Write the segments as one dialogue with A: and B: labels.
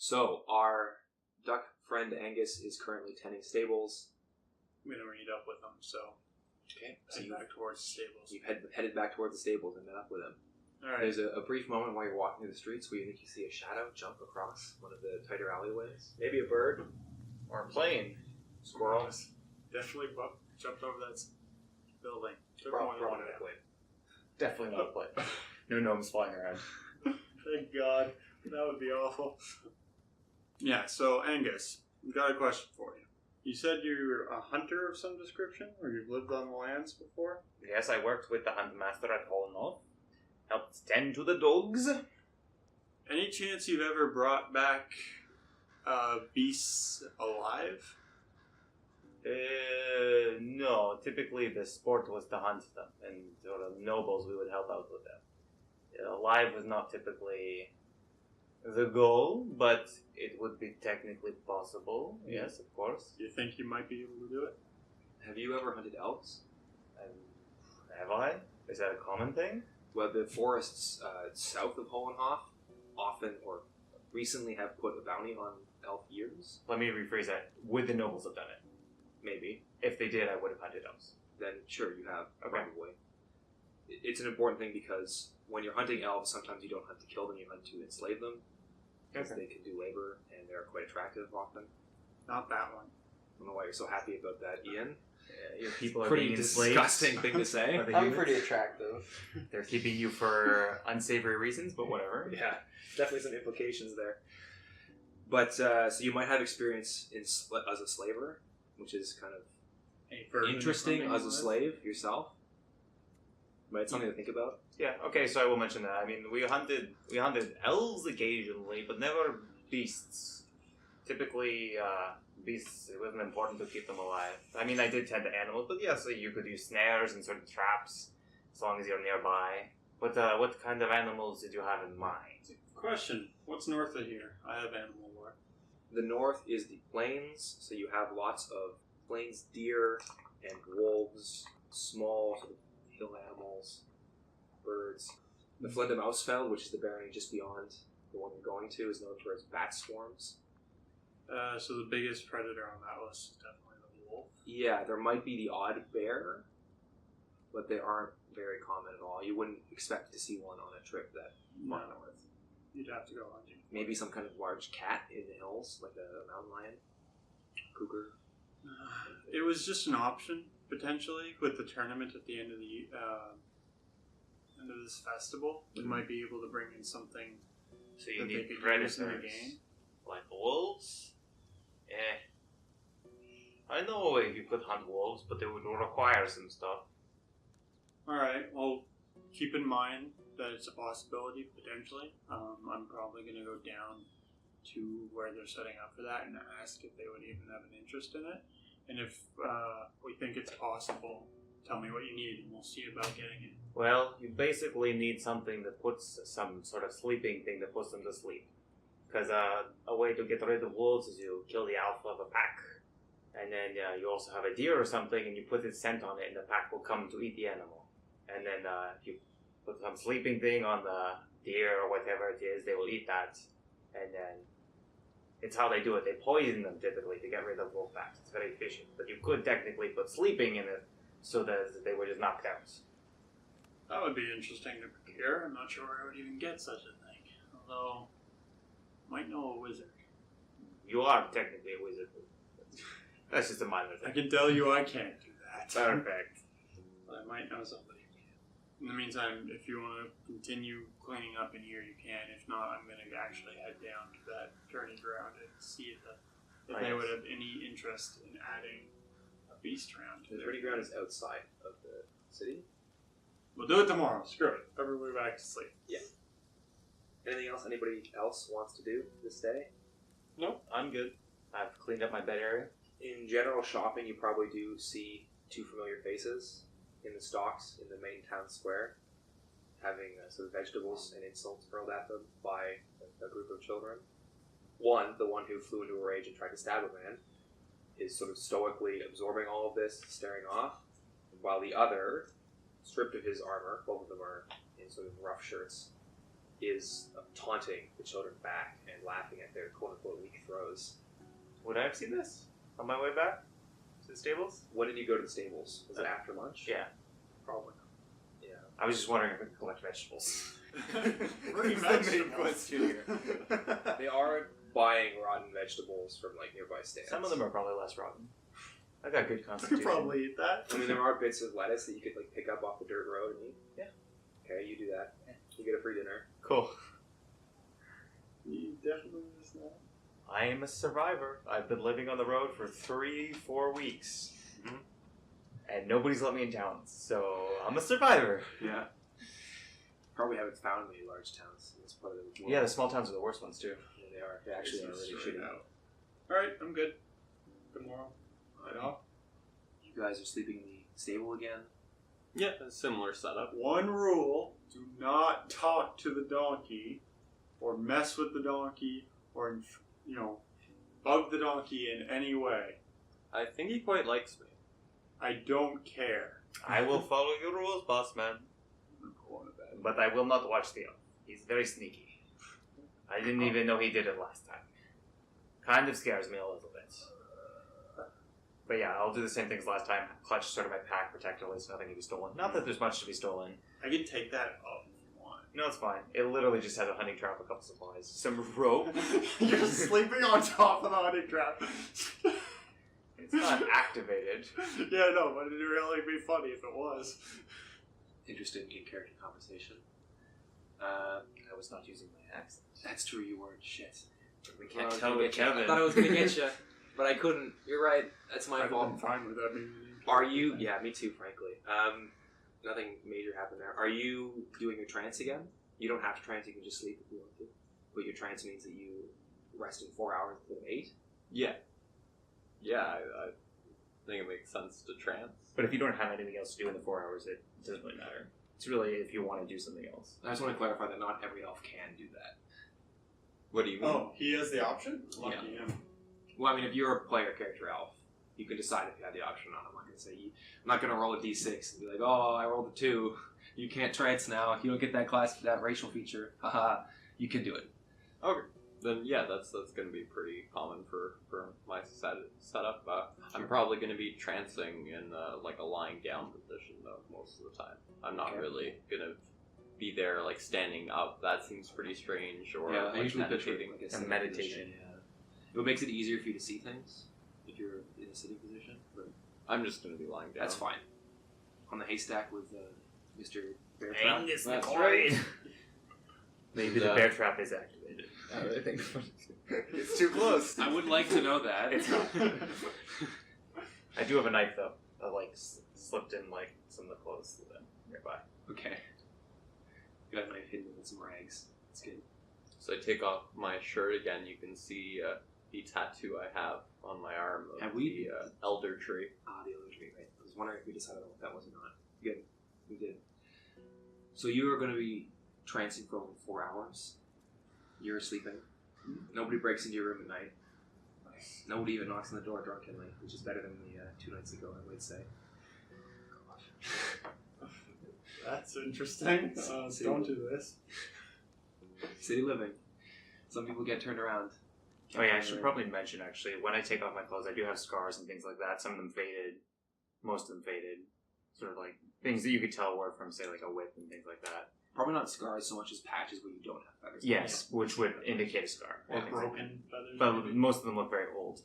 A: So, our duck friend Angus is currently tending stables.
B: I'm going to meet up with him, so
A: Okay. So
B: head back towards the stables.
A: you've headed back towards the stables and met up with him.
B: Alright.
A: There's a brief moment while you're walking through the streets where you think you see a shadow jump across one of the tighter alleyways. Maybe a bird.
C: Or a plane. Squirrels.
B: Definitely jumped over that building. Took more than one
A: Probably.
C: Definitely not a plane. No gnomes flying around.
B: Thank God. That would be awful. Yeah, so Angus, I've got a question for you. You said you're a hunter of some description, or you've lived on the lands before?
C: Yes, I worked with the hunt master at Hall North. Helped tend to the dogs.
B: Any chance you've ever brought back beasts alive?
C: No. Typically the sport was to hunt them, and sort of nobles we would help out with them. Alive was not typically the goal, but it would be technically possible. Yes, of course.
B: Do you think you might be able to do it?
A: Have you ever hunted elves?
C: Have I? Is that a common thing?
A: Well, the forests south of Hohenhof often or recently have put a bounty on elf ears.
C: Let me rephrase that. Would the nobles have done it?
A: Maybe.
C: If they did, I would have hunted elves.
A: Then sure, you have,
C: Okay.
A: probably. It's an important thing because when you're hunting elves, sometimes you don't hunt to kill them, you hunt to enslave them. Because they can do labor, and they're quite attractive often.
B: Not that one.
A: I don't know why you're so happy about that, Ian.
C: Your people are
A: Pretty
C: being enslaved.
A: disgusting thing to say.
C: By the
D: I'm
C: humans.
D: pretty attractive.
C: They're keeping you for unsavory reasons, but whatever.
A: Yeah, definitely some implications there. But, so you might have experience as a slaver, which is kind of
B: Any version of
A: interesting
B: something
A: as a
B: like that?
A: slave yourself. But it's something to think about.
C: Yeah, okay, so I will mention that. I mean, we hunted elves occasionally, but never beasts. Typically, beasts, it wasn't important to keep them alive. I mean, I did tend to animals, but yeah, so you could use snares and certain traps, as long as you're nearby. But what kind of animals did you have in mind?
B: Question. What's north of here? I have animal lore.
A: The north is the plains, so you have lots of plains deer and wolves, small sort of hill animals, birds. The Flenda Mousefell, which is the barony just beyond the one you're going to, is known for its bat swarms.
B: So the biggest predator on that list is definitely the wolf.
A: Yeah, there might be the odd bear, but they aren't very common at all. You wouldn't expect to see one on a trip that far
B: No.
A: north.
B: You'd have to go hunting.
A: Maybe some kind of large cat in the hills, like a mountain lion, cougar.
B: It was just an option, potentially, with the tournament at the end of the end of this festival. We might be able to bring in something
C: So you
B: that they
C: need
B: could
C: predators.
B: use in the game.
C: Like wolves? I know if you could hunt wolves, but they would require some stuff.
B: Alright, well, keep in mind that it's a possibility, potentially. I'm probably going to go down to where they're setting up for that and ask if they would even have an interest in it. And if we think it's possible, tell me what you need and we'll see about getting it.
C: Well, you basically need something that puts some sort of sleeping thing that puts them to sleep. Because a way to get rid of wolves is you kill the alpha of a pack. And then you also have a deer or something and you put its scent on it and the pack will come to eat the animal. And then if you put some sleeping thing on the deer or whatever it is, they will eat that. And then it's how they do it. They poison them typically to get rid of wolf packs. It's very efficient. But you could technically put sleeping in it so that they were just knocked out.
B: That would be interesting to procure. I'm not sure where I would even get such a thing. Although, might know a wizard.
C: You are technically a wizard. That's just a minor
B: I
C: thing.
B: can tell you I can't do that.
C: Perfect.
B: But I might know somebody who can. In the meantime, if you want to continue cleaning up in here, you can. If not, I'm going to actually head down to that tourney ground and see if they would have any interest in adding a beast round to
A: The
B: their
A: tourney ground is outside of the city.
B: We'll do it tomorrow. Screw it. Everybody back to sleep.
A: Anything else anybody else wants to do this day?
C: Nope, I'm good. I've cleaned up my bed area.
A: In general shopping, you probably do see two familiar faces in the stocks in the main town square, having sort of vegetables and insults hurled at them by a group of children. One, the one who flew into a rage and tried to stab a man, is sort of stoically absorbing all of this, staring off, while the other, stripped of his armor, both of them are in sort of rough shirts, is taunting the children back and laughing at their quote-unquote weak throws.
C: Would I have seen this on my way back to the stables?
A: When did you go to the stables? Was it after lunch?
C: Yeah.
A: Probably not. Yeah.
C: I was just wondering if we could collect vegetables.
B: Bring
C: That's the main
B: vegetables.
C: question here.
A: They are buying rotten vegetables from like nearby stands.
C: Some of them are probably less rotten. I got good
B: I could
C: constitution.
B: probably eat that.
A: I mean, there are bits of lettuce that you could like pick up off the dirt road and eat.
C: Yeah.
A: Okay, you do that. You get a free dinner.
C: Cool.
B: You definitely is that.
C: I am a survivor. I've been living on the road for 3-4 weeks.
A: Mhm.
C: And nobody's let me in towns, so I'm a survivor.
A: Yeah. Probably haven't found many large towns in this part of the world.
C: Yeah, the small towns are the worst ones too.
A: Yeah, they are. They actually are really shitty.
B: Alright, I'm good. Tomorrow. Head off.
A: You guys are sleeping in the stable again.
D: Yeah, a similar setup.
B: One rule: do not talk to the donkey, or mess with the donkey, or bug the donkey in any way.
D: I think he quite likes me.
B: I don't care.
C: I will follow your rules, boss man.
B: I'm going to bed.
C: But I will not watch the elf. He's very sneaky. I didn't even know he did it last time. Kind of scares me a little bit. But yeah, I'll do the same things last time. Clutch sort of my pack protectively so nothing can be stolen. Not that there's much to be stolen.
B: I can take that up if you want.
C: No, it's fine. It literally just has a hunting trap, a couple supplies, some rope.
B: You're sleeping on top of the hunting trap.
C: It's not activated.
B: Yeah, no, but it'd really be funny if it was.
A: Interested in character conversation.
C: I was not using my accent.
A: That's true, you weren't. Shit.
C: We
A: Well, I
C: can't
A: was
C: tell
A: gonna
C: with
A: get you.
C: Kevin.
A: I thought I was gonna get you, but I couldn't. You're right. That's my
B: I'd
A: fault.
B: been fine with that. Maybe.
A: Are you? Yeah, me too, frankly. Nothing major happened there. Are you doing your trance again? You don't have to trance. You can just sleep if you want to. But your trance means that you rest in 4 hours instead of 8.
D: Yeah. Yeah, I think it makes sense to trance.
C: But if you don't have anything else to do in the 4 hours, it doesn't really matter. It's really if you want to do something else.
A: I just want to clarify that not every elf can do that.
D: What do you mean?
B: Oh, he has the option? Lucky him.
A: Well, I mean, if you're a player character elf, you can decide if you have the option or not. I'm not going to say I'm not going to roll a d6 and be like, oh, I rolled a 2. You can't trance now. You don't get that that racial feature. Haha. You can do it.
D: Okay. Then yeah, that's going to be pretty common for my setup. I'm probably going to be trancing in like a lying down position though most of the time. I'm not really going to be there like standing up. That seems pretty strange. Or
A: I
D: like
A: usually picture
D: meditating.
A: like a
C: And
A: sitting
C: meditation.
A: position, yeah. It makes it easier for you to see things if you're in a sitting position. But
D: I'm just going to be lying down.
A: that's fine. On the haystack with Mr. Beartrap.
C: Angus
D: That's
C: MacLeod. Maybe the
D: The-
C: bear trap is activated. I think it's too close.
A: I would like to know that.
C: It's not. I do have a knife though. I like slipped in like some of the clothes nearby.
A: Okay. Got a knife hidden in some rags. That's good.
D: So I take off my shirt again. You can see the tattoo I have on my arm of
A: Have we-
D: the elder tree.
A: Ah, the other tree, right? I was wondering if we decided on what that was or not. Good. We did. So you are going to be trancing for only 4 hours. You're sleeping. Nobody breaks into your room at night. Nobody even knocks on the door drunkenly, which is better than the 2 nights ago, I would say.
B: That's interesting. Don't do this.
A: City living. Some people get turned around.
C: Oh yeah, I should probably mention actually, when I take off my clothes, I do have scars and things like that. Some of them faded, most of them faded. Sort of like things that you could tell were from, say, like a whip and things like that.
A: Probably not scars so much as patches where you don't have feathers.
C: Yes, which would indicate a scar.
B: Or
C: and things like
B: broken feathers.
C: that. But
B: maybe.
C: most of them look very old.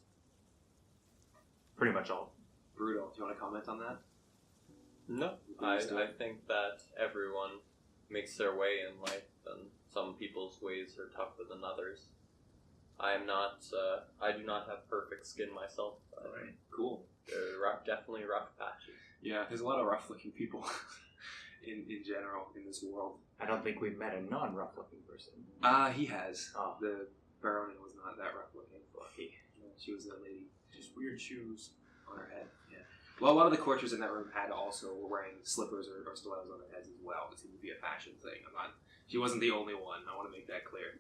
C: Pretty much all.
A: Brutal. Do you want to comment on that?
D: No, I think that everyone makes their way in life, and some people's ways are tougher than others. I am not. I do not have perfect skin myself.
A: Alright. Cool.
D: They're definitely rough patches.
A: Yeah, there's a lot of rough-looking people in general in this world.
C: I don't think we've met a non-rough looking person.
A: He has.
C: Oh.
A: The Baronin was not that rough-looking.
C: Lucky.
A: Yeah, she was a lady
B: Just weird shoes.
A: on her head. Yeah. Well, a lot of the courtiers in that room were wearing slippers or stilettos on their heads as well. It seemed to be a fashion thing. She wasn't the only one. I want to make that clear.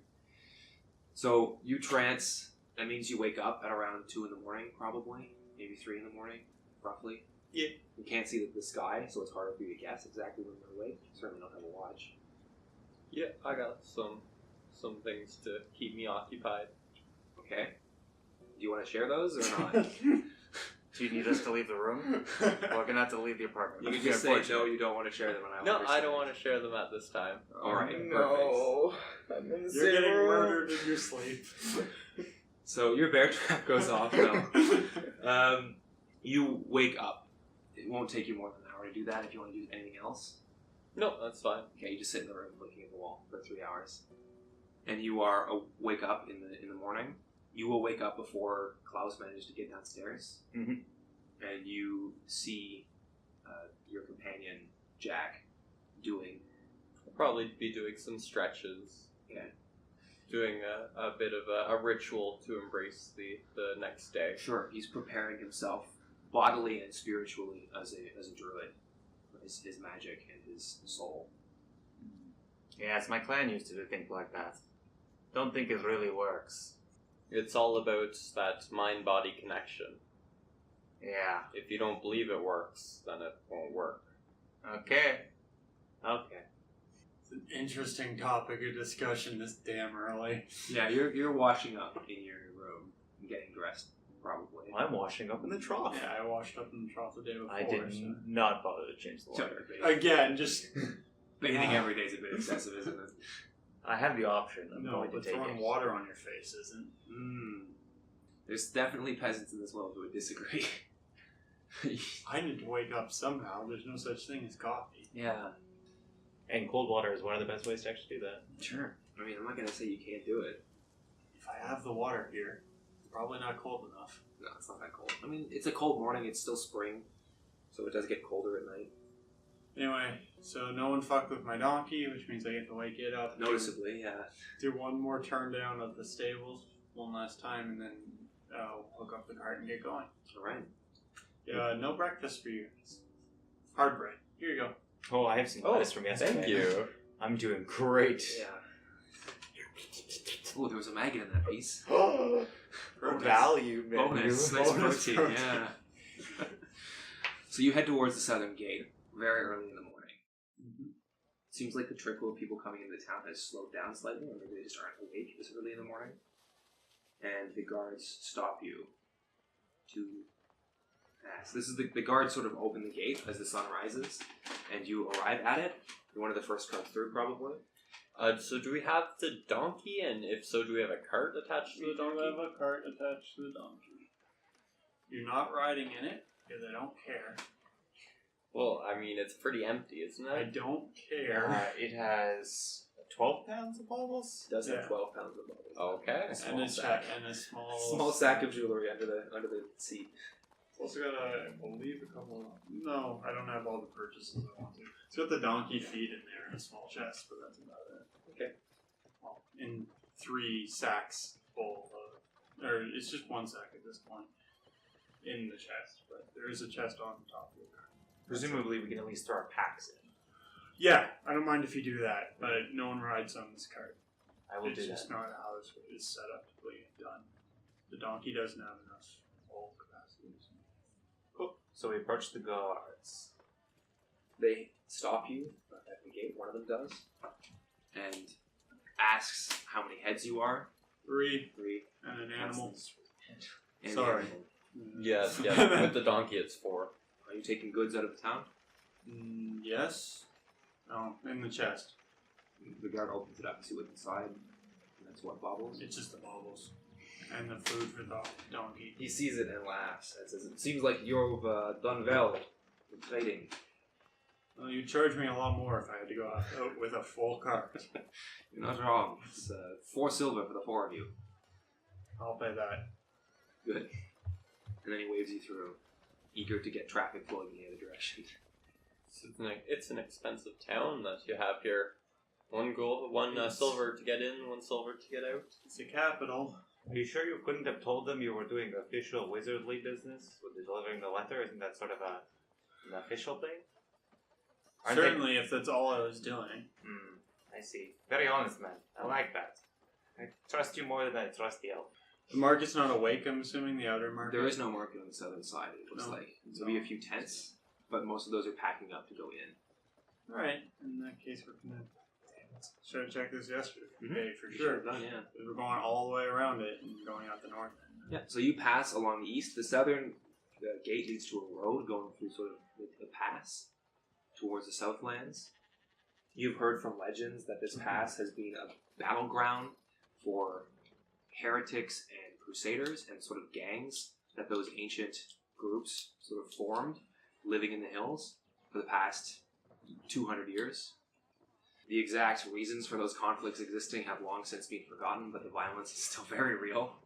A: So you trance. That means you wake up at around 2 in the morning, probably, maybe 3 in the morning, roughly.
B: Yeah.
A: You can't see the sky, so it's harder for you to guess exactly when you're awake. You certainly don't have a watch.
D: Yeah, I got some things to keep me occupied.
A: Okay. Do you want to share those or not?
C: Do you need us to leave the room? We're gonna have to leave the apartment.
A: You can just say no, you don't want to share them. And
D: No, I don't want to share them at this time.
A: Alright,
E: No. I'm in the
B: You're
E: same
B: getting
E: room.
B: murdered in your sleep.
A: So your bear trap goes off now. You wake up. It won't take you more than an hour to do that if you want to do anything else.
D: No, that's fine.
A: Okay, you just sit in the room looking at the wall for 3 hours. And you are wake up in the morning. You will wake up before Klaus manages to get downstairs.
C: Mhm.
A: And you see your companion, Jack, doing...
D: I'll probably be doing some stretches.
A: Okay.
D: Doing a bit of a ritual to embrace the next day.
A: Sure, he's preparing himself bodily and spiritually as a druid. His magic and his soul.
C: Yes, my clan used to do things like that. Don't think it really works.
D: It's all about that mind-body connection.
C: Yeah.
D: If you don't believe it works, then it won't work.
C: Okay. Okay.
B: It's an interesting topic of discussion this damn early.
A: Yeah, you're washing up in your room and getting dressed, probably.
C: I'm washing up in the trough.
B: Yeah, I washed up in the trough the day before.
C: I did
B: so.
C: not bother to change the water.
B: Again, just...
A: Bathing every day is a bit excessive, isn't it?
C: I have the option. I'm
B: no,
C: going to
B: but
C: take
B: throwing
C: it.
B: water on your face isn't.
A: There's definitely peasants in this world who would disagree.
B: I need to wake up somehow. There's no such thing as coffee.
A: Yeah,
C: And cold water is one of the best ways to actually do that.
A: sure. I mean, I'm not going to say you can't do it.
B: If I have the water here, it's probably not cold enough.
A: No, it's not that cold. I mean, it's a cold morning. It's still spring, so it does get colder at night.
B: Anyway, so no one fucked with my donkey, which means I get to wake it up.
A: Noticeably, yeah.
B: Do one more turn down of the stables one last time, and then hook up the cart and get going.
A: All right.
B: No breakfast for you. It's hard bread. Here you go.
C: Oh, I have some lettuce from yesterday.
D: Thank you.
C: I'm doing great.
A: Yeah. Oh, there was a maggot in that piece.
C: Value, man.
A: Bonus. Nice protein, yeah. So you head towards the southern gate very early in the morning. Seems like the trickle of people coming into town has slowed down slightly, or maybe they just aren't awake this early in the morning. And the guards stop you to ask. This is the guards sort of open the gate as the sun rises, and you arrive at it. You're one of the first comes through, probably.
D: So do we have the donkey, and if so, do we have a cart attached to
B: We
D: the
B: don't
D: donkey?
B: have a cart attached to the donkey. You're not riding in it, because I don't care.
D: Well, I mean, it's pretty empty, isn't
B: I
D: it?
B: don't care.
C: It has 12 pounds of bubbles.
A: It does have
B: Yeah.
A: 12 pounds of bubbles.
D: Okay.
B: And a small
A: Sack of jewelry under the seat.
B: Also got I believe a couple. No, I don't have all the purchases I want to. It's got the donkey feed in there and a small chest, but that's about it.
A: Okay.
B: Well, in 3 sacks full of, or it's just 1 sack at this point in the chest, but there is a chest on top of it.
C: Presumably, we can at least throw our packs in.
B: Yeah, I don't mind if you do that, but no one rides on this cart.
C: I will
B: It's
C: do
B: just
C: that.
B: not how this is set up to be done. The donkey doesn't have enough full capacities.
C: Cool. So we approach the guards.
A: They stop you at the gate, one of them does, and asks how many heads you are.
B: 3
A: 3.
B: and an animal.
A: And
B: Sorry.
D: Yeah, with the donkey, it's 4.
A: Are you taking goods out of the town?
B: Yes. No, in the chest.
A: The guard opens it up to see what's inside. And that's what baubles.
B: It's just the baubles. And the food for the donkey.
A: He sees it and laughs and says, "It seems like you've done well in trading."
B: Well, you'd charge me a lot more if I had to go out with a full cart.
A: You're not wrong. It's 4 silver for the 4 of you.
B: I'll pay that.
A: Good. And then he waves you through, eager to get traffic flowing in the other direction.
D: It's an expensive town that you have here. 1 gold, 1 silver to get in, 1 silver to get out.
B: It's a capital.
C: Are you sure you couldn't have told them you were doing official wizardly business with delivering the letter? Isn't that sort of an official thing? Aren't
B: Certainly, if that's all I was doing.
C: I see. Very honest, man. I like that. I trust you more than I trust the elf.
B: The market's not awake, I'm assuming, the outer market.
A: There is no market on the southern side, it looks
B: No.
A: like. There'll be a few tents, but most of those are packing up to go in.
B: Alright, in that case we're gonna... Damn Should have checked this yesterday.
F: Mhm.
B: Okay, for
F: You
B: sure.
F: should've done, yeah.
B: We're going all the way around it and going out the north end.
F: Yeah, so you pass along the east. The southern gate leads to a road going through sort of the pass towards the Southlands. You've heard from legends that this pass has been a battleground for heretics and crusaders and sort of gangs that those ancient groups sort of formed, living in the hills for the past 200 years. The exact reasons for those conflicts existing have long since been forgotten, but the violence is still very real.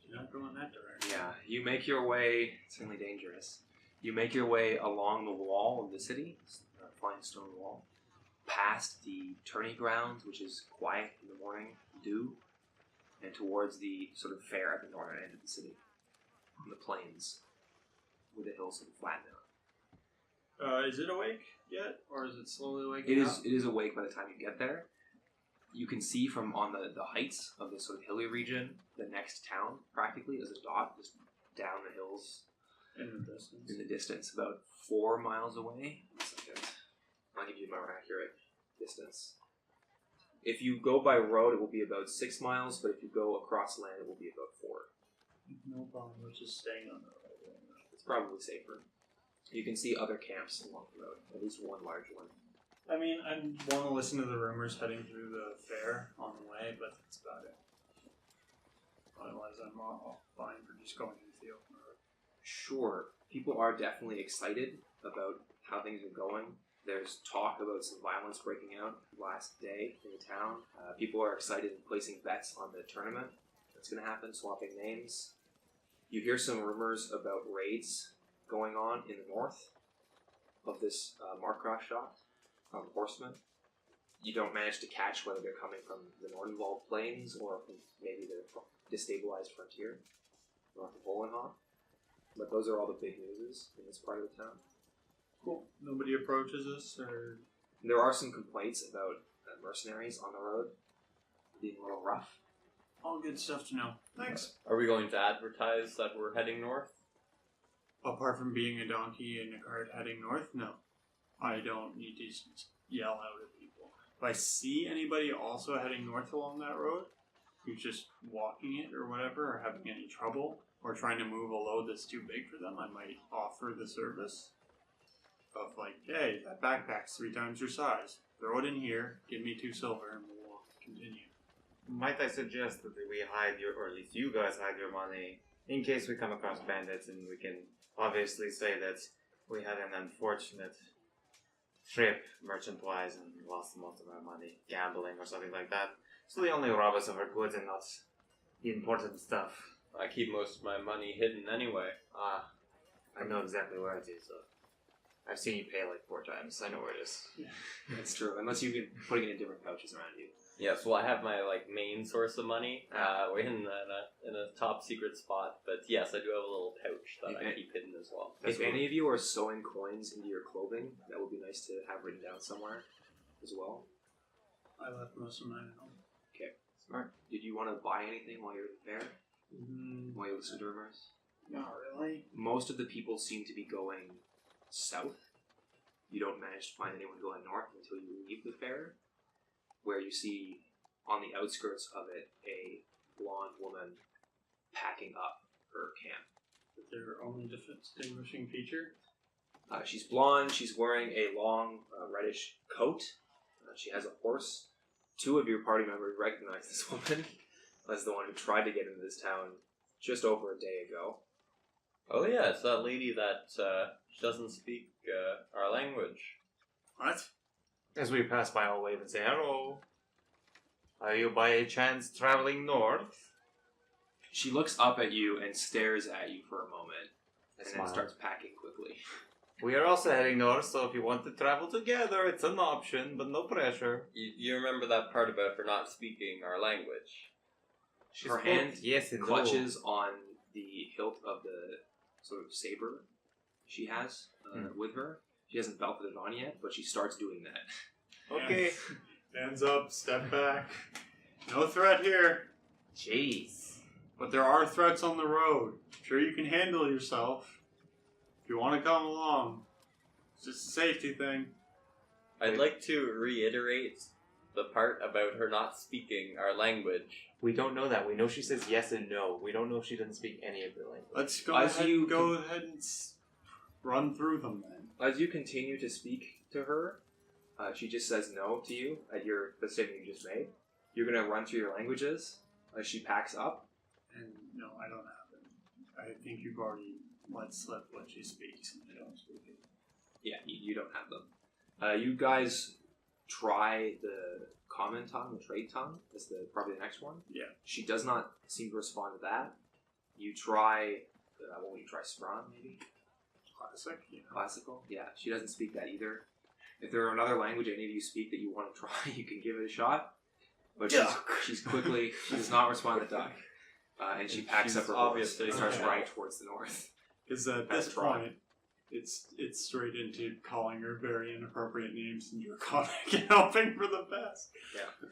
B: You're not going that direction.
F: Yeah, you make your way, it's certainly dangerous, you make your way along the wall of the city, a fine stone wall, past the tourney grounds, which is quiet in the morning dew, and towards the sort of fair at the northern end of the city, on the plains, where the hills sort of flatten out.
B: Is it awake yet, or is it slowly waking
F: It
B: up?
F: is awake by the time you get there. You can see from on the heights of this sort of hilly region, the next town practically is a dot just down the hills
B: In the distance.
F: in the distance, about 4 miles away. 1 second. I'll give you a more accurate distance. If you go by road, it will be about 6 miles, but if you go across land, it will be about 4.
B: No problem. We're just staying on the road.
F: It's probably safer. You can see other camps along the road, at least one large one.
B: I mean, I want to listen to the rumors heading through the fair on the way, but that's about it. Otherwise, I'm all fine for just going into the open road.
F: Sure, people are definitely excited about how things are going. There's talk about some violence breaking out last day in the town. People are excited and placing bets on the tournament that's going to happen, swapping names. You hear some rumors about raids going on in the north of this Markcroft shot on horsemen. You don't manage to catch whether they're coming from the Nordenwald plains or from maybe the destabilized frontier north of Hohenhof. But those are all the big newses in this part of the town.
B: Cool. Nobody approaches us, or
F: There are some complaints about mercenaries on the road being a little rough.
B: all good stuff to know. Thanks.
D: Are we going to advertise that we're heading north?
B: Apart from being a donkey in a cart heading north, no. I don't need to yell out at people. If I see anybody also heading north along that road, who's just walking it or whatever, or having any trouble, or trying to move a load that's too big for them, I might offer the service of like, hey, that backpack's 3 times your size. Throw it in here, give me 2 silver, and we'll continue.
C: Might I suggest that we hide your, or at least you guys hide your money, in case we come across bandits, and we can obviously say that we had an unfortunate trip merchant-wise and lost most of our money gambling or something like that. So they only rob us of our goods and not the important stuff.
D: I keep most of my money hidden anyway.
C: I know exactly where it is. So I've seen you pay like 4 times. I know where it is.
F: That's true, unless you've been putting it in different pouches around you.
D: Yes, well, I have my main source of money. We're in a top secret spot, but yes, I do have a little pouch that I keep hidden as well.
F: If any of you are sewing coins into your clothing, that would be nice to have written down somewhere as well.
B: I left most of mine at home.
F: Okay, smart. Did you want to buy anything while you're at the fair? While you listen to rumors?
B: Not really.
F: Most of the people seem to be going south. You don't manage to find anyone going north until you leave the fair, where you see on the outskirts of it a blonde woman packing up her camp.
B: Their only distinguishing feature?
F: She's blonde, she's wearing a long reddish coat, she has a horse. 2 of your party members recognize this woman as the one who tried to get into this town just over a day ago.
D: Oh yeah, it's that lady that she doesn't speak our language.
B: What?
C: As we pass by, I'll wave and say, hello. Are you by chance traveling north?
F: She looks up at you and stares at you for a moment, and then
C: Smile.
F: starts packing quickly.
C: We are also heading north, so if you want to travel together, it's an option, but no pressure.
D: You remember that part about her not speaking our language?
F: Her hand
C: yes, it
F: clutches on the hilt of the sort of saber she has with her. She hasn't belted it on yet, but she starts doing that.
C: Okay.
B: Hands up, step back. No threat here.
C: Jeez.
B: But there are threats on the road. I'm sure you can handle yourself. If you want to come along. It's just a safety thing.
D: I'd like to reiterate the part about her not speaking our language.
C: We don't know that. We know she says yes and no. We don't know if she doesn't speak any of the language.
B: Let's go
F: As
B: ahead,
F: you
B: go ahead and run through them then.
F: As you continue to speak to her, she just says no to you at the statement you just made. You're going to run through your languages as she packs up.
B: And no, I don't have them. I think you've already let slip what she speaks, and I don't speak it.
F: Yeah, you don't have them. You guys try the common tongue, the trade tongue, as probably the next one.
B: Yeah.
F: She does not seem to respond to that. You try, what would you try, Sprung maybe?
B: Classic, yeah.
F: Classical? Yeah, she doesn't speak that either. If there are another language any of you speak that you want to try, you can give it a shot. But she does not respond to duck. And she packs up her horse and starts riding towards the north.
B: Because at this point, it's straight into calling her very inappropriate names and draconic and hoping for the best.
F: Yeah.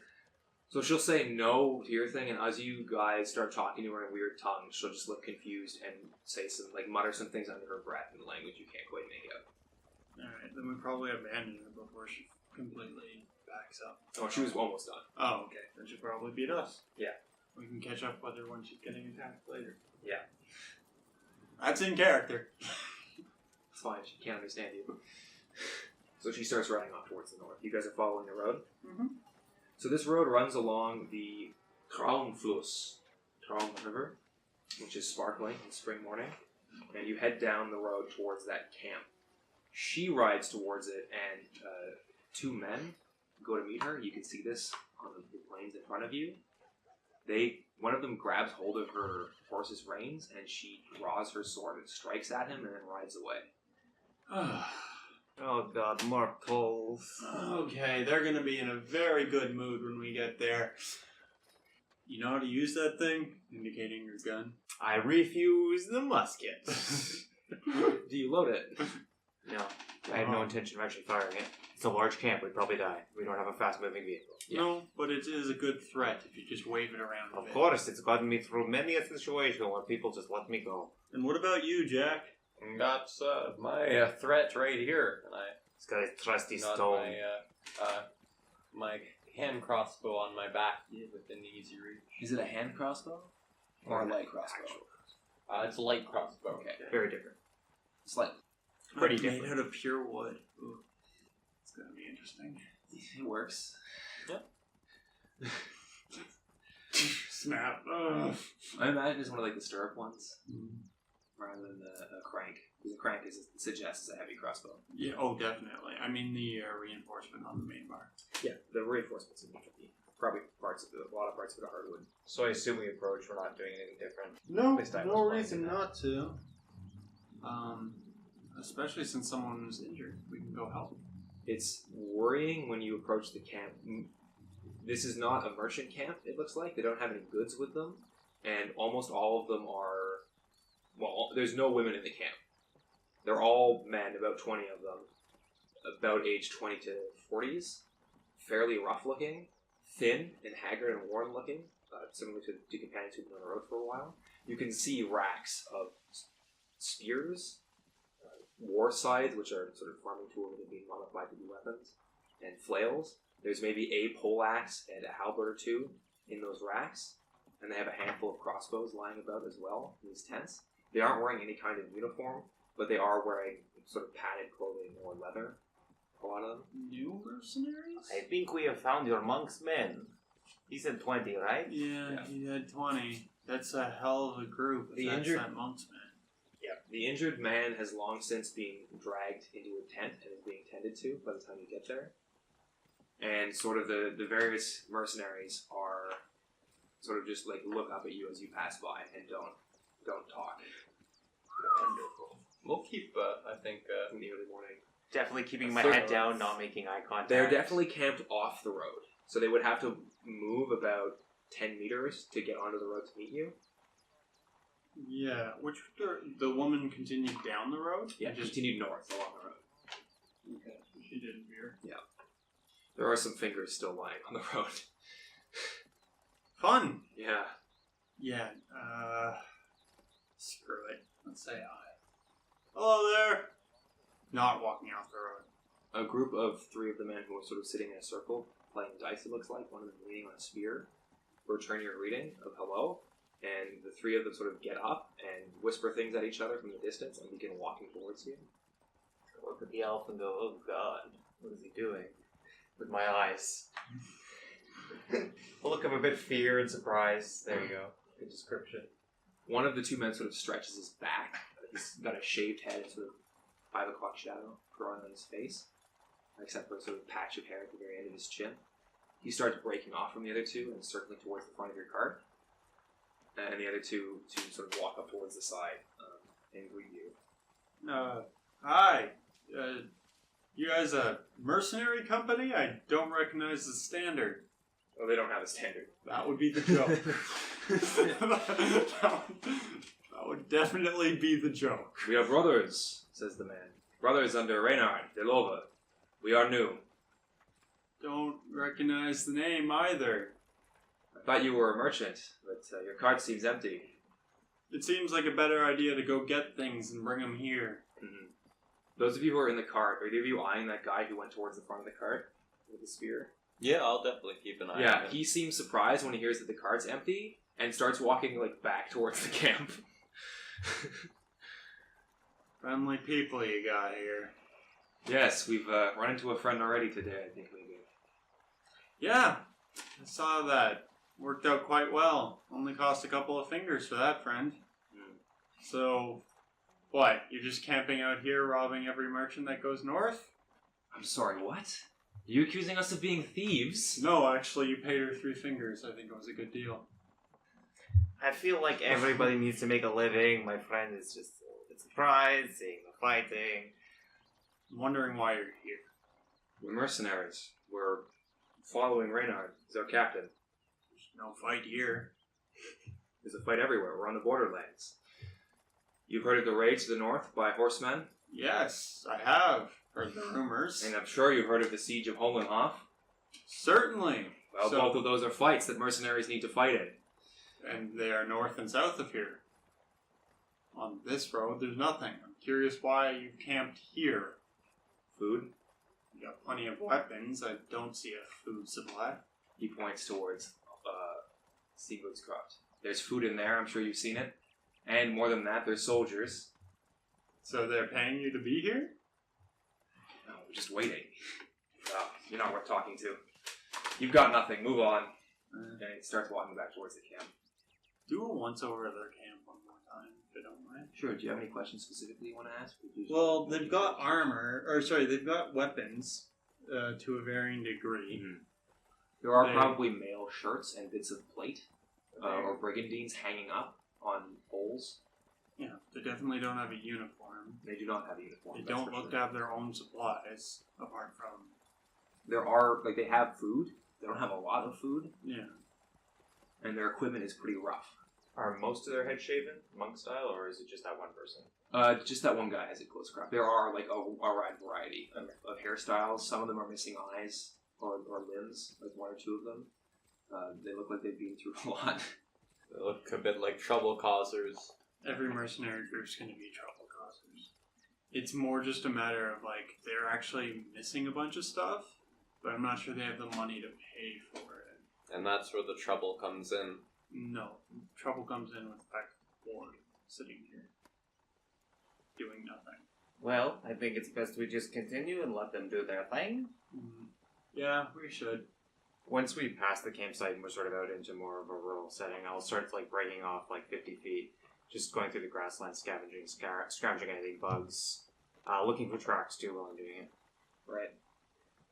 F: So she'll say no to your thing, and as you guys start talking to her in weird tongues, she'll just look confused and say mutter some things under her breath in a language you can't quite make out.
B: Alright, then we probably abandon her before she completely backs up.
F: Oh, she was almost done.
B: Oh, okay. Then she'll probably beat us.
F: Yeah.
B: We can catch up with her when she's getting attacked later.
F: Yeah.
B: That's in character.
F: It's fine, she can't understand you. So she starts riding off towards the north. You guys are following the road?
B: Mm-hmm.
F: So this road runs along the Traumfluss River, which is sparkling in spring morning, and you head down the road towards that camp. She rides towards it, and two men go to meet her. You can see this on the plains in front of you. One of them grabs hold of her horse's reins, and she draws her sword and strikes at him, and then rides away.
C: Oh god, more pulls.
B: Okay, they're gonna be in a very good mood when we get there. You know how to use that thing? Indicating your gun.
C: I refuse the musket.
F: Do you load it?
C: No, I have no intention of actually firing it. It's a large camp, we'd probably die. We don't have a fast-moving vehicle.
F: Yeah.
B: No, but it is a good threat if you just wave it around a
C: Of
B: bit.
C: course, it's gotten me through many a situation where people just let me go.
B: And what about you, Jack?
D: Got my threat right here, and I
C: This guy's trusty
D: got
C: stone.
D: my hand crossbow on my back within easy reach.
F: Is it a hand crossbow? Or a light crossbow?
D: It's a light crossbow.
F: Okay.
C: Very different.
F: Slight.
C: Pretty
B: Made
C: different.
B: out of pure wood. Ooh. It's gonna be interesting.
F: It works.
B: Snap. Ugh.
F: I imagine it's one of the stirrup ones, rather than the crank. Because the crank suggests a heavy crossbow.
B: Yeah, oh, definitely. I mean the reinforcement on the main bar.
F: Yeah, the reinforcements in probably a lot of parts of it are hardwood.
C: So I assume we approach, we're not doing anything different.
B: No,
C: This time
B: no
C: was fine,
B: reason
C: yeah.
B: not to. Especially since someone was injured, we can go help.
F: It's worrying when you approach the camp. This is not a merchant camp, it looks like. They don't have any goods with them. And almost all of them are... Well, there's no women in the camp. They're all men, about 20 of them. About age 20 to 40s. Fairly rough looking. Thin and haggard and worn looking. Similar to two companions who've been on the road for a while. You can see racks of spears, war scythes, which are sort of farming tools that are being modified to be weapons, and flails. There's maybe a poleaxe and a halberd or two in those racks, and they have a handful of crossbows lying about as well in these tents. They aren't wearing any kind of uniform, but they are wearing sort of padded clothing or leather. A lot of them.
B: New mercenaries?
C: I think we have found your monk's men. He said 20, right?
B: Yeah, he had 20. That's a hell of a group.
F: The
B: That's
F: injured-
B: that monk's man.
F: Yeah. The injured man has long since been dragged into a tent and is being tended to by the time you get there. And sort of the various mercenaries are sort of just look up at you as you pass by and don't talk.
C: Wonderful.
D: We'll keep, I think,
F: In the early morning.
C: Definitely keeping my
F: So-
C: head down, not making eye contact.
F: They're definitely camped off the road. So they would have to move about 10 meters to get onto the road to meet you.
B: Yeah, the woman continued down the road?
F: Yeah,
B: Or just
F: continued north along the road.
B: Okay, so she didn't veer.
F: There are some fingers still lying on the road.
B: Fun!
F: Yeah.
B: Yeah, screw it. Let's say hi. Hello there! Not walking off the road.
F: A group of 3 of the men who are sort of sitting in a circle, playing dice, it looks like, one of them leaning on a spear, return your reading of hello, and the 3 of them sort of get up and whisper things at each other from the distance and begin walking towards you.
C: I look at the elf and go, oh god, what is he doing? With my eyes. A look of a bit fear and surprise. There you go. Good description.
F: One of the 2 men sort of stretches his back. He's got a shaved head and sort of 5 o'clock shadow growing on his face, except for a sort of patch of hair at the very end of his chin. He starts breaking off from the other 2 and circling towards the front of your cart. And the other two sort of walk up towards the side and greet you.
B: Hi. You guys a mercenary company? I don't recognize the standard.
F: Oh, they don't have a standard.
B: That would be the joke. that would definitely be the joke.
F: We are brothers, says the man. Brothers under Reynard, Delova. We are new.
B: Don't recognize the name either.
F: I thought you were a merchant, but your cart seems empty.
B: It seems like a better idea to go get things and bring them here.
F: Mm-hmm. Those of you who are in the cart, are either of you eyeing that guy who went towards the front of the cart with the spear?
D: Yeah, I'll definitely keep an eye on
F: Yeah,
D: him.
F: he seems surprised when he hears that the cart's empty and starts walking back towards the camp.
B: Friendly people you got here.
F: Yes, we've run into a friend already today, I think maybe.
B: Yeah, I saw that. Worked out quite well. Only cost a couple of fingers for that, friend. So, what? You're just camping out here robbing every merchant that goes north?
F: I'm sorry, what? Are you accusing us of being thieves?
B: No, actually, you paid her 3 fingers. I think it was a good deal.
C: I feel like everybody needs to make a living. My friend is just surprised, seeing the fighting.
B: I'm wondering why you're here.
F: We're mercenaries. We're following Reynard. He's our captain.
B: There's no fight here.
F: There's a fight everywhere. We're on the borderlands. You've heard of the raids to the north by horsemen?
B: Yes, I have heard the rumors.
F: And I'm sure you've heard of the siege of Holenhof.
B: Certainly.
F: Well, both of those are fights that mercenaries need to fight in.
B: And they are north and south of here. On this road, there's nothing. I'm curious why you camped here.
F: Food?
B: You got plenty of weapons. I don't see a food supply.
F: He points towards Sigurd's Croft. There's food in there, I'm sure you've seen it. And more than that, there's soldiers.
B: So they're paying you to be here?
F: No, we're just waiting. Oh, you're not worth talking to. You've got nothing, move on. And he starts walking back towards the camp.
B: Do a once over at their camp one more time, if you don't mind.
F: Sure, do you have any questions specifically you want to ask?
B: Well, they've got they've got weapons to a varying degree.
F: Mm-hmm. There are probably mail shirts and bits of plate, or brigandines hanging up on poles.
B: Yeah, they definitely don't have a uniform.
F: They do not have a uniform.
B: They don't look to have their own supplies, apart from...
F: There are, they have food. They don't have a lot of food.
B: Yeah.
F: And their equipment is pretty rough.
C: Are most of their heads shaven, monk style, or is it just that one person?
F: Just that one guy has a close crop. There are, a wide variety of hairstyles. Some of them are missing eyes or limbs, 1 or 2 of them. They look like they've been through a lot.
D: They look a bit like trouble causers.
B: Every mercenary group's going to be trouble causers. It's more just a matter of, they're actually missing a bunch of stuff, but I'm not sure they have the money to pay for it.
D: And that's where the trouble comes in.
B: No. Trouble comes in with the fact that bored sitting here, doing nothing.
C: Well, I think it's best we just continue and let them do their thing.
B: Mm-hmm. Yeah, we should.
C: Once we pass the campsite and we're sort of out into more of a rural setting, I'll start breaking off 50 feet, just going through the grassland, scavenging anything, bugs, looking for tracks too while I'm doing it.
F: Right.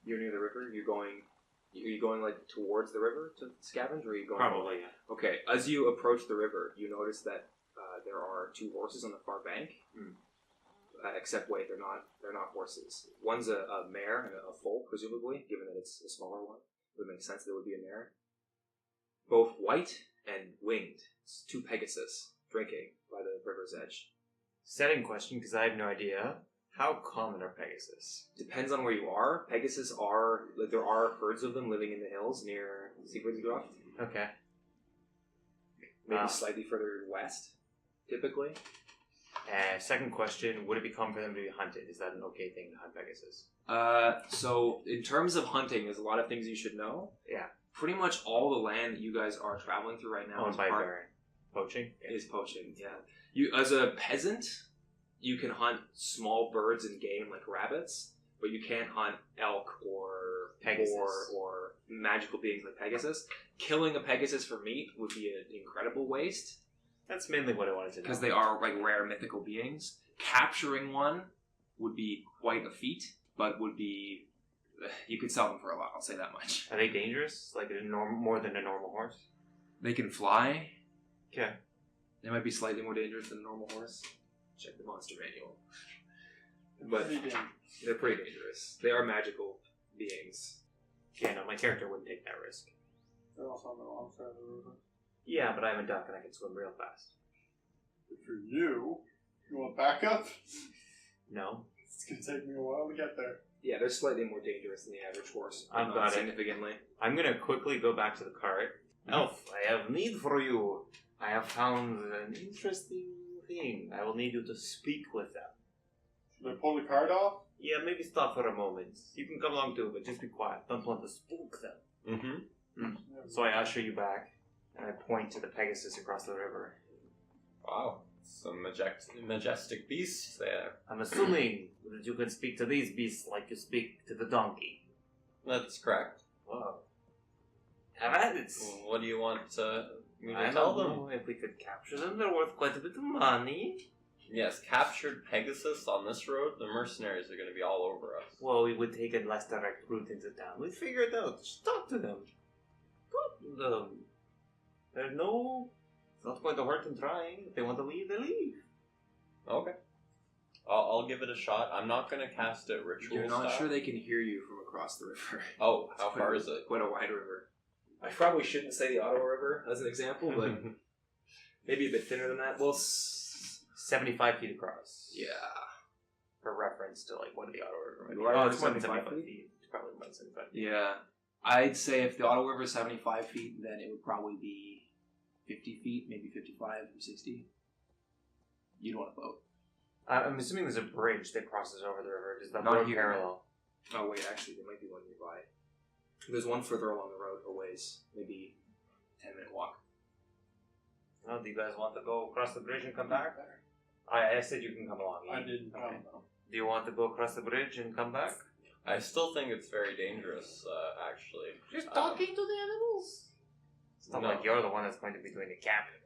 F: You're near the river. Are you going towards the river to scavenge, or are you going?
C: Probably. Yeah.
F: Okay. As you approach the river, you notice that there are 2 horses on the far bank. Except wait, they're not horses. One's a mare and a foal, presumably, given that it's a smaller one. It would make sense that it would be a mare. Both white and winged. It's 2 Pegasus drinking by the river's edge.
C: Setting question, because I have no idea. How common are Pegasus?
F: Depends on where you are. Pegasus are, there are herds of them living in the hills near Sigurdsgraft.
C: Okay.
F: Maybe slightly further west, typically.
C: Second question, would it be common for them to be hunted? Is that an okay thing to hunt Pegasus?
F: So in terms of hunting, there's a lot of things you should know.
C: Yeah.
F: Pretty much all the land that you guys are traveling through right now
C: Owned by Baron. Poaching?
F: is poaching. Yeah. You, as a peasant, you can hunt small birds and game like rabbits, but you can't hunt elk or
C: Pegasus.
F: boar or magical beings like Pegasus. Killing a Pegasus for meat would be an incredible waste
C: That's mainly what I wanted to know.
F: because they are like rare mythical beings. Capturing one would be quite a feat, but would be you could sell them for a lot. I'll say that much.
C: Are they dangerous? Like more than a normal horse?
F: They can fly.
C: Okay.
F: They might be slightly more dangerous than a normal horse. Check the monster manual. But they're pretty dangerous. They are magical beings.
C: Yeah, no, my character wouldn't take that risk.
B: They're also on the wrong side of the river.
C: Yeah, but I'm a duck and I can swim real fast.
B: Good for you. You want backup?
C: No.
B: It's gonna take me a while to get there.
F: Yeah, they're slightly more dangerous than the average horse.
C: I've
F: Not
C: got it.
F: significantly.
C: I'm gonna quickly go back to the cart. Elf, I have need for you. I have found an interesting thing. I will need you to speak with them.
B: Should I pull the card off?
C: Yeah, maybe stop for a moment. You can come along too, but just be quiet. Don't want to spook them.
D: Mm-hmm.
C: So I usher you back, and I point to the Pegasus across the river.
D: Wow. Some majestic beasts there.
C: I'm assuming that you can speak to these beasts like you speak to the donkey.
D: That's correct.
C: Whoa. Have at it.
D: What do you want me to
C: I
D: tell
C: don't
D: them?
C: know if we could capture them. They're worth quite a bit of money.
D: Yes, captured Pegasus on this road, the mercenaries are going to be all over us.
C: Well, we would take a less direct route into town. We'd figure it out. Just talk to them. Talk to them. There's no... It's not going to hurt them trying. If they want to leave, they leave.
D: Okay. I'll give it a shot. I'm not going to cast it ritual
F: You're not
D: style.
F: sure they can hear you from across the river.
D: Oh, how far is it?
F: Quite a wide river. I probably shouldn't say the Ottawa River as an example, but maybe a bit thinner than that. Well,
C: 75 feet across.
F: yeah.
C: For reference to, like, what the Ottawa River might be.
F: The Ottawa
C: Oh,
F: River's
C: it's more than
F: 75
C: 75 feet. It's probably more than 75 feet.
F: Yeah. I'd say if the Ottawa River is 75 feet, then it would probably be 50 feet, maybe 55 or 60. You'd want a boat.
C: I'm assuming there's a bridge that crosses over the river. Does that
F: Not
C: road
F: here.
C: parallel?
F: Oh, wait, actually, there might be one nearby. There's one further along the road, a ways. Maybe 10-minute walk.
C: Oh, do you guys want to go across the bridge and come back? I said you can come along.
B: I didn't come
C: Okay.
B: though.
C: Do you want to go across the bridge and come back?
D: I still think it's very dangerous, actually.
C: Just talking to the animals. It's not
D: No.
C: like you're the one that's going to be doing the capturing.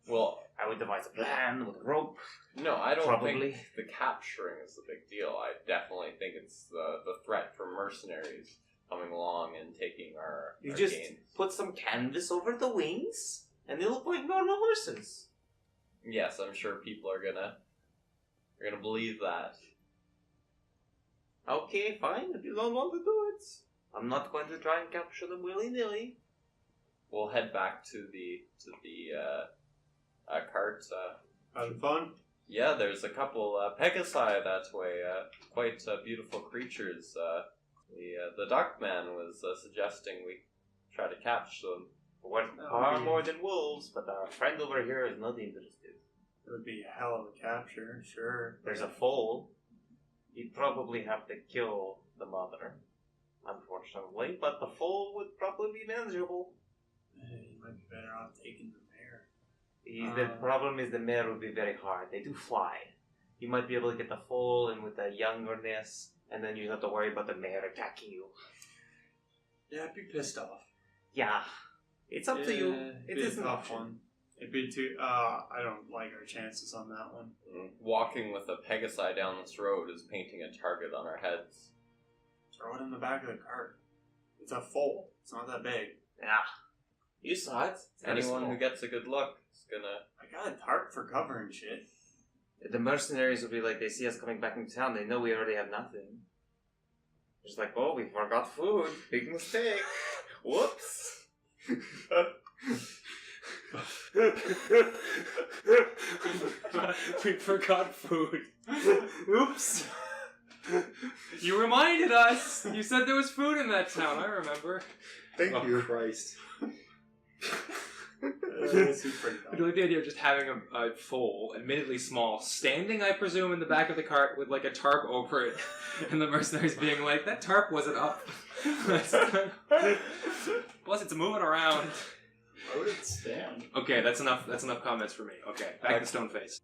D: Well,
C: I would devise a plan with a rope.
D: no, I don't
C: Probably.
D: think the capturing is the big deal. I definitely think it's the threat from mercenaries coming along and taking our
C: just
D: gains.
C: put some canvas over the wings, and they look like normal horses.
D: Yes, I'm sure people are gonna believe that.
C: Okay, fine. If you don't want to do it, I'm not going to try and capture them willy-nilly.
D: We'll head back to the cart.
B: Having fun?
D: Yeah, there's a couple Pegasi that way. Quite beautiful creatures. The Duckman was suggesting we try to catch them.
C: What far more than wolves, but our friend over here is not interested.
B: It would be a hell of a capture, sure.
C: There's a foal. You'd probably have to kill the mother, unfortunately, but the foal would probably be manageable.
B: You might be better off taking the mare.
C: The problem is the mare would be very hard. They do fly. You might be able to get the foal and with the youngerness, and then you have to worry about the mare attacking you.
B: Yeah, I'd be pissed off.
C: Yeah. It's up to you. It
B: It'd be
C: is
B: a
C: an
B: tough
C: option.
B: one. It'd be too. I don't like our chances on that one.
D: Walking with a Pegasi down this road is painting a target on our heads.
B: Throw it in the back of the cart. It's a foal. It's not that big.
C: Yeah. You saw it. It's very
D: Anyone
C: small.
D: who gets a good look is gonna.
B: I got a tarp for cover and shit.
C: The mercenaries will be like, they see us coming back into town, they know we already have nothing. Just like, oh, we forgot food. Big mistake. Whoops.
A: We forgot food. Oops. You reminded us. You said there was food in that town. I remember.
F: Thank you. Christ.
B: Super
F: I like the idea of just having a foal, admittedly small, standing, I presume, in the back of the cart with like a tarp over it, and the mercenaries being like, "That tarp wasn't up." Plus, it's moving around.
G: Where would it stand?
F: Okay, that's enough. That's enough comments for me. Okay, back to Stoneface.